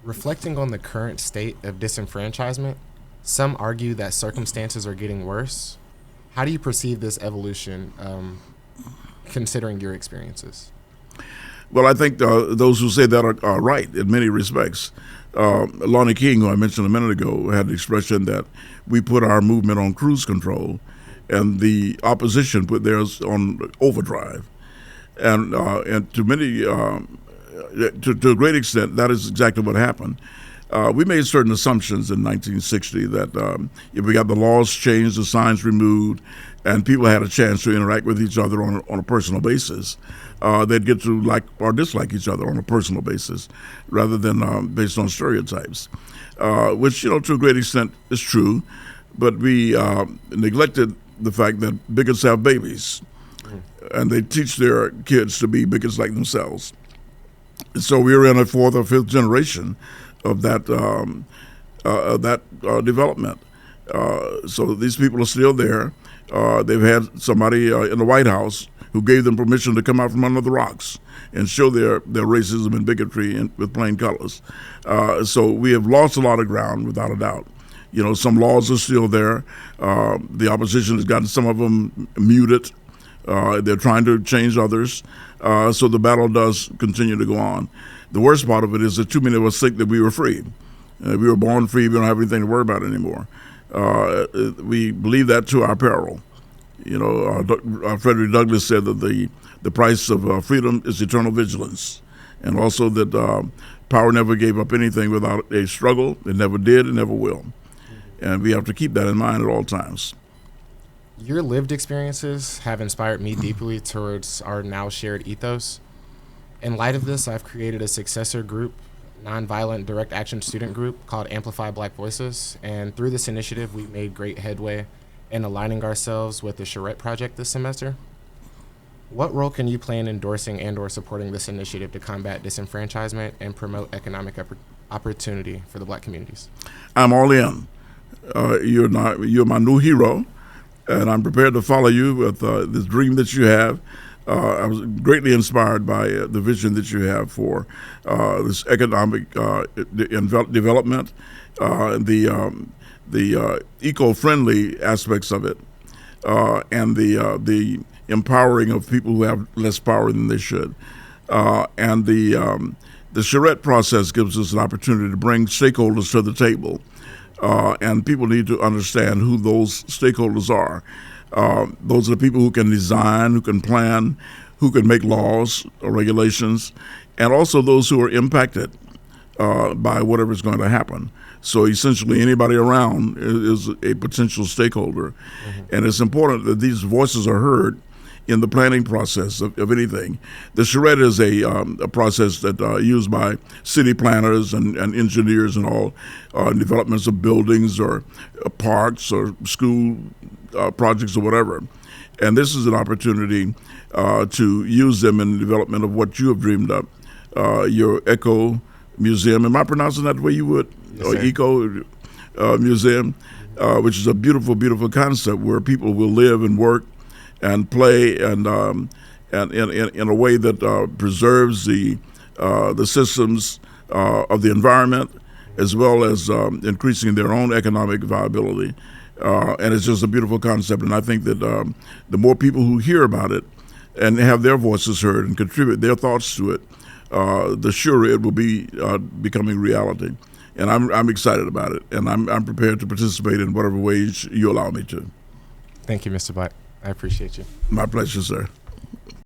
Reflecting on the current state of disenfranchisement, some argue that circumstances are getting worse. How do you perceive this evolution, considering your experiences? Well, I think those who say that are right in many respects. Lonnie King, who I mentioned a minute ago, had the expression that we put our movement on cruise control and the opposition put theirs on overdrive. And to many, to a great extent, that is exactly what happened. We made certain assumptions in 1960 that if we got the laws changed, the signs removed, and people had a chance to interact with each other on a personal basis, they'd get to like or dislike each other on a personal basis rather than based on stereotypes, which, to a great extent is true. But we neglected the fact that bigots have babies, and they teach their kids to be bigots like themselves. So we're in a fourth or fifth generation of that development. So these people are still there. They've had somebody in the White House who gave them permission to come out from under the rocks and show their racism and bigotry with plain colors. So we have lost a lot of ground, without a doubt. Some laws are still there. The opposition has gotten some of them muted. They're trying to change others. So the battle does continue to go on. The worst part of it is that too many of us think that we were free. We were born free. We don't have anything to worry about anymore. We believe that to our peril. Frederick Douglass said that the price of freedom is eternal vigilance, and also that power never gave up anything without a struggle. It never did. It never will. And we have to keep that in mind at all times. Your lived experiences have inspired me deeply towards our now shared ethos. In light of this, I've created a successor group, nonviolent direct action student group called Amplify Black Voices. And through this initiative, we made great headway in aligning ourselves with the Charette Project this semester. What role can you play in endorsing and or supporting this initiative to combat disenfranchisement and promote economic opportunity for the Black communities? I'm all in. You're my new hero, and I'm prepared to follow you with this dream that you have. I was greatly inspired by the vision that you have for this economic development, the eco-friendly aspects of it, and the empowering of people who have less power than they should. And the Charette process gives us an opportunity to bring stakeholders to the table. And people need to understand who those stakeholders are. Those are the people who can design, who can plan, who can make laws or regulations, and also those who are impacted by whatever is going to happen. So essentially anybody around is a potential stakeholder. And it's important that these voices are heard in the planning process of anything. The charrette is a process that used by city planners and engineers and all developments of buildings or parks or school projects or whatever. And this is an opportunity to use them in the development of what you have dreamed up, your eco museum. Am I pronouncing that the way you would? Yes, or eco museum, which is a beautiful, beautiful concept where people will live and work and play and in a way that preserves the systems of the environment, as well as increasing their own economic viability. And it's just a beautiful concept. And I think that the more people who hear about it and have their voices heard and contribute their thoughts to it, the surer it will be becoming reality. And I'm excited about it. And I'm prepared to participate in whatever ways you allow me to. Thank you, Mr. Black. I appreciate you. My pleasure, sir.